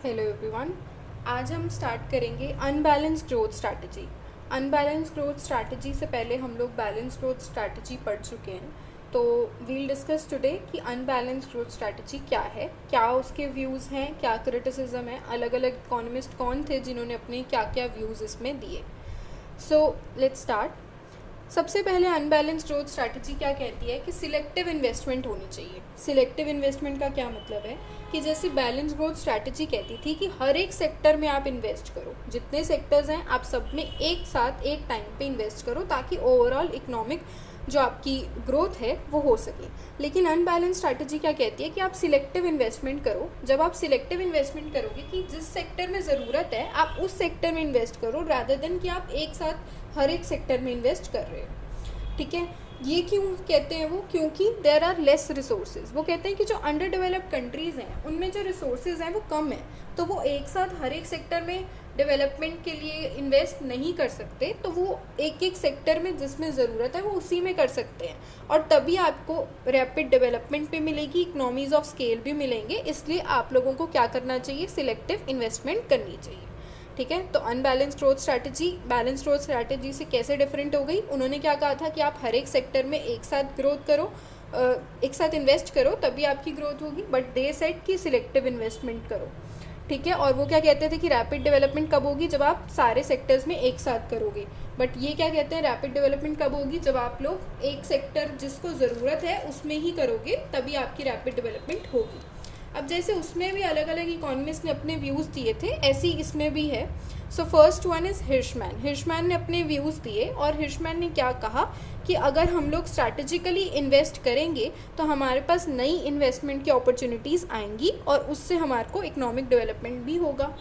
Hello everyone. आज हम start करेंगे unbalance growth strategy. Unbalance growth strategy से पहले हम लोग बैलेंस ग्रोथ स्ट्रैटेजी पढ़ चुके हैं, तो वील डिस्कस टुडे कि अनबैलेंस ग्रोथ स्ट्रैटेजी क्या है, क्या उसके व्यूज़ हैं, क्या क्रिटिसिज्म है, अलग अलग इकोनॉमिस्ट कौन थे जिन्होंने अपने क्या क्या व्यूज़ इसमें दिए। So let's start. सबसे पहले अनबैलेंस ग्रोथ स्ट्रैटेजी क्या कहती है कि सिलेक्टिव इन्वेस्टमेंट होनी चाहिए। सिलेक्टिव इन्वेस्टमेंट का क्या मतलब है कि जैसे बैलेंस ग्रोथ स्ट्रैटेजी कहती थी कि हर एक सेक्टर में आप इन्वेस्ट करो, जितने सेक्टर्स हैं आप सब में एक साथ एक टाइम पे इन्वेस्ट करो ताकि ओवरऑल इकोनॉमिक जो आपकी ग्रोथ है वो हो सके। लेकिन अनबैलेंस स्ट्रैटेजी क्या कहती है कि आप सिलेक्टिव इन्वेस्टमेंट करो। जब आप सिलेक्टिव इन्वेस्टमेंट करोगे कि जिस सेक्टर में ज़रूरत है आप उस सेक्टर में इन्वेस्ट करो, रादर देन कि आप एक साथ हर एक सेक्टर में इन्वेस्ट कर रहे हो। ठीक है, ये क्यों कहते हैं वो? क्योंकि देयर आर लेस रिसोर्सेज। वो कहते हैं कि जो अंडर डेवलप्ड कंट्रीज़ हैं उनमें जो रिसोर्सेज हैं वो कम है, तो वो एक साथ हर एक सेक्टर में डेवलपमेंट के लिए इन्वेस्ट नहीं कर सकते, तो वो एक एक सेक्टर में जिसमें ज़रूरत है वो उसी में कर सकते हैं, और तभी आपको रैपिड डेवलपमेंट भी मिलेगी, इकनॉमीज़ ऑफ स्केल भी मिलेंगे। इसलिए आप लोगों को क्या करना चाहिए? सिलेक्टिव इन्वेस्टमेंट करनी चाहिए। ठीक है, तो unbalance growth strategy balance growth strategy से कैसे डिफरेंट हो गई? उन्होंने क्या कहा था कि आप हर एक सेक्टर में एक साथ ग्रोथ करो, एक साथ इन्वेस्ट करो, तभी आपकी ग्रोथ होगी। बट दे सेट कि सिलेक्टिव इन्वेस्टमेंट करो। ठीक है, और वो क्या कहते थे कि रैपिड डेवलपमेंट कब होगी? जब आप सारे सेक्टर्स में एक साथ करोगे। बट ये क्या कहते हैं, रैपिड डेवलपमेंट कब होगी? जब आप लोग एक सेक्टर जिसको ज़रूरत है उसमें ही करोगे, तभी आपकी रैपिड डेवलपमेंट होगी। अब जैसे उसमें भी अलग अलग इकोनॉमिस्ट ने अपने व्यूज़ दिए थे, ऐसे ही इसमें भी है। सो फर्स्ट वन इज़ हिर्शमैन ने अपने व्यूज़ दिए, और हिर्शमैन ने क्या कहा कि अगर हम लोग स्ट्रैटेजिकली इन्वेस्ट करेंगे तो हमारे पास नई इन्वेस्टमेंट की अपॉर्चुनिटीज़ आएंगी और उससे हमारे को इकोनॉमिक डेवलपमेंट भी होगा।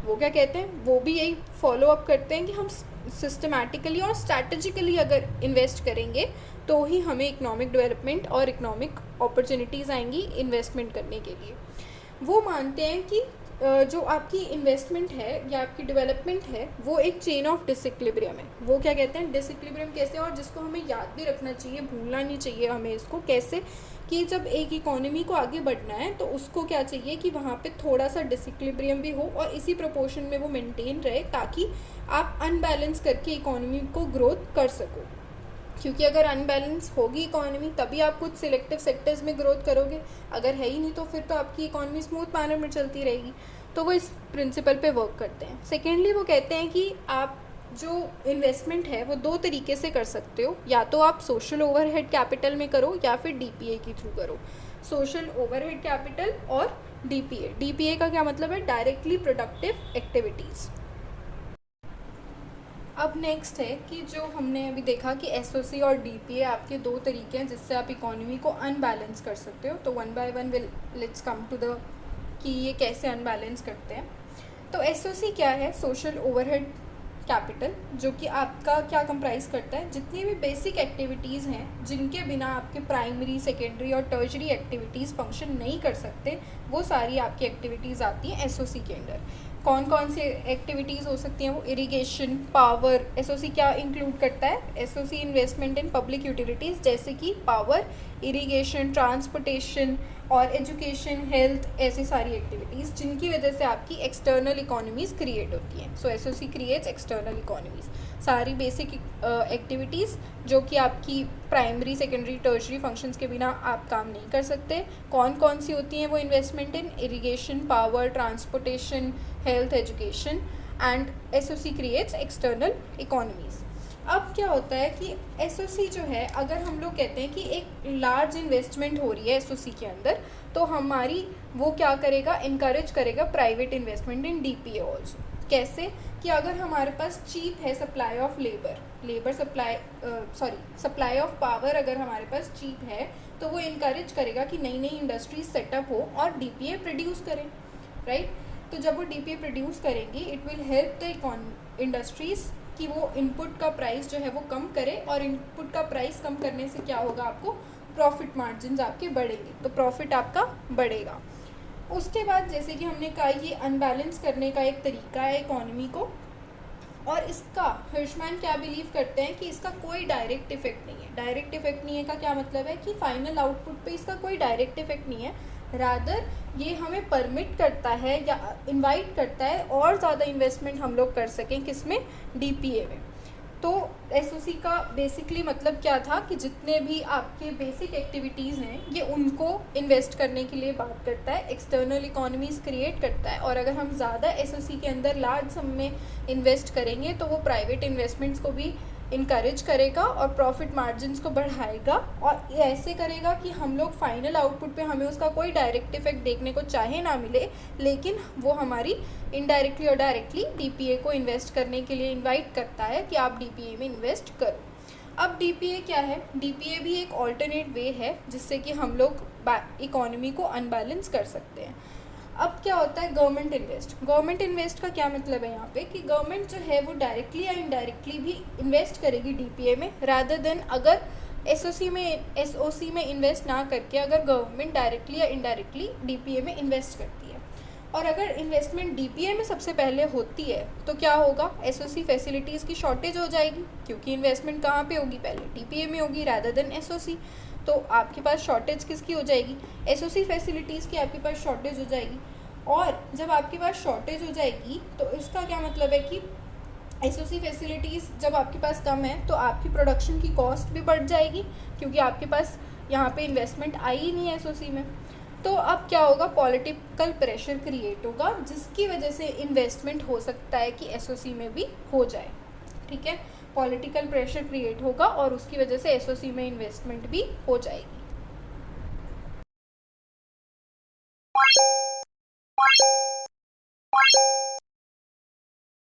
वो क्या कहते हैं, वो भी यही फॉलो अप करते हैं कि हम सिस्टमैटिकली और स्ट्रैटेजिकली अगर इन्वेस्ट करेंगे तो ही हमें इकोनॉमिक डेवलपमेंट और इकोनॉमिक अपॉर्चुनिटीज़ आएंगी इन्वेस्टमेंट करने के लिए। वो मानते हैं कि जो आपकी इन्वेस्टमेंट है या आपकी डेवलपमेंट है वो एक चेन ऑफ डिसइक्विलिब्रियम है। वो क्या कहते हैं, डिसइक्विलिब्रियम कैसे, और जिसको हमें याद भी रखना चाहिए, भूलना नहीं चाहिए हमें इसको। कैसे कि जब एक इकोनॉमी को आगे बढ़ना है तो उसको क्या चाहिए कि वहाँ पे थोड़ा सा डिसइक्विलिब्रियम भी हो और इसी प्रोपोर्शन में वो मेंटेन रहे, ताकि आप अनबैलेंस करके इकोनॉमी को ग्रोथ कर सको। क्योंकि अगर अनबैलेंस होगी इकोनॉमी तभी आप कुछ सिलेक्टिव सेक्टर्स में ग्रोथ करोगे, अगर है ही नहीं तो फिर तो आपकी इकोनॉमी स्मूथ मैनर में चलती रहेगी। तो वो इस प्रिंसिपल पे वर्क करते हैं। सेकेंडली वो कहते हैं कि आप जो इन्वेस्टमेंट है वो दो तरीके से कर सकते हो, या तो आप सोशल ओवरहेड कैपिटल में करो या फिर डीपीए के थ्रू करो। सोशल ओवरहेड कैपिटल और डीपीए। डीपीए का क्या मतलब है? Directly productive activities. अब नेक्स्ट है कि जो हमने अभी देखा कि एसओसी और डीपीए आपके दो तरीके हैं जिससे आप इकोनॉमी को अनबैलेंस कर सकते हो। तो one by one let's come to the कि ये कैसे अनबैलेंस करते हैं। तो एसओसी क्या है? सोशल ओवरहेड कैपिटल, जो कि आपका क्या कंप्राइज करता है? जितनी भी बेसिक एक्टिविटीज़ हैं जिनके बिना आपके प्राइमरी, सेकेंडरी और टर्शरी एक्टिविटीज़ फंक्शन नहीं कर सकते, वो सारी आपकी एक्टिविटीज़ आती हैं एसओसी के अंडर। कौन कौन सी एक्टिविटीज़ हो सकती हैं वो? Irrigation, power. एसओसी क्या इंक्लूड करता है? SOC investment in public utilities, जैसे कि पावर, इरिगेशन, ट्रांसपोर्टेशन और एजुकेशन, हेल्थ, ऐसी सारी एक्टिविटीज़ जिनकी वजह से आपकी एक्सटर्नल इकोनॉमीज़ क्रिएट होती हैं। सो एसओसी क्रिएट्स एक्सटर्नल इकोनॉमीज़। सारी बेसिक एक्टिविटीज़ जो कि आपकी प्राइमरी, सेकेंडरी, टर्शरी फंक्शंस के बिना आप काम नहीं कर सकते। कौन कौन सी होती हैं वो? Investment in irrigation, power, transportation, health, education, and SOC creates external economies. अब क्या होता है कि एसओसी जो है, अगर हम लोग कहते हैं कि एक लार्ज इन्वेस्टमेंट हो रही है एसओसी के अंदर, तो हमारी वो क्या करेगा? इनकरेज करेगा प्राइवेट इन्वेस्टमेंट इन डीपीए ऑल्सो। कैसे? कि अगर हमारे पास चीप है supply of labour supply of power, अगर हमारे पास चीप है तो वो इनकरेज करेगा कि नई नई इंडस्ट्रीज सेटअप हो और डीपीए प्रोड्यूस करें, राइट? तो जब वो डीपीए प्रोड्यूस करेंगी it will help the industries कि वो इनपुट का प्राइस जो है वो कम करे, और इनपुट का प्राइस कम करने से क्या होगा? आपको प्रॉफिट मार्जिन्स आपके बढ़ेंगे, तो प्रॉफिट आपका बढ़ेगा। उसके बाद जैसे कि हमने कहा ये अनबैलेंस करने का एक तरीका है इकोनॉमी को, और इसका हिर्शमैन क्या बिलीव करते हैं कि इसका कोई डायरेक्ट इफेक्ट नहीं है। डायरेक्ट इफेक्ट नहीं है का क्या मतलब है कि फाइनल आउटपुट पे इसका कोई डायरेक्ट इफेक्ट नहीं है, रादर ये हमें परमिट करता है या इनवाइट करता है और ज़्यादा इन्वेस्टमेंट हम लोग कर सकें किसमें, डीपीए में। तो एसओसी का बेसिकली मतलब क्या था कि जितने भी आपके बेसिक एक्टिविटीज़ हैं ये उनको इन्वेस्ट करने के लिए बात करता है, एक्सटर्नल इकोनॉमीज़ क्रिएट करता है। और अगर हम ज़्यादा एसओसी के अंदर लार्ज सम में इन्वेस्ट करेंगे तो वो प्राइवेट इन्वेस्टमेंट्स को भी इनकरेज करेगा और प्रॉफिट मार्जिन्स को बढ़ाएगा, और ऐसे करेगा कि हम लोग फाइनल आउटपुट पे हमें उसका कोई डायरेक्ट इफेक्ट देखने को चाहे ना मिले, लेकिन वो हमारी इनडायरेक्टली और डायरेक्टली डीपीए को इन्वेस्ट करने के लिए इनवाइट करता है कि आप डीपीए में इन्वेस्ट करो। अब डीपीए क्या है? डीपीए भी एक ऑल्टरनेट वे है जिससे कि हम लोग इकोनॉमी को अनबैलेंस कर सकते हैं। अब क्या होता है गवर्नमेंट इन्वेस्ट? गवर्नमेंट इन्वेस्ट का क्या मतलब है यहाँ पे कि गवर्नमेंट जो है वो डायरेक्टली या इनडायरेक्टली भी इन्वेस्ट करेगी डीपीए में, रादर देन अगर एसओसी में इन्वेस्ट ना करके अगर गवर्नमेंट डायरेक्टली या इनडायरेक्टली डीपीए में इन्वेस्ट करती है। और अगर इन्वेस्टमेंट डीपीए में सबसे पहले होती है तो क्या होगा, एसओसी फैसिलिटीज़ की शॉर्टेज हो जाएगी, क्योंकि इन्वेस्टमेंट कहाँ पे होगी, पहले डीपीए में होगी रादर देन एसओसी। तो आपके पास शॉर्टेज किसकी हो जाएगी, एसओसी फैसिलिटीज़ की आपके पास शॉर्टेज हो जाएगी। और जब आपके पास शॉर्टेज हो जाएगी तो इसका क्या मतलब है कि एसओसी फैसिलिटीज़ जब आपके पास कम है तो आपकी प्रोडक्शन की कॉस्ट भी बढ़ जाएगी, क्योंकि आपके पास यहाँ पे इन्वेस्टमेंट आई ही नहीं है एसओसी में। तो अब क्या होगा, पॉलिटिकल प्रेशर क्रिएट होगा जिसकी वजह से इन्वेस्टमेंट हो सकता है कि एसओसी में भी हो जाए। ठीक है, पॉलिटिकल प्रेशर क्रिएट होगा और उसकी वजह से एसओसी में इन्वेस्टमेंट भी हो जाएगी।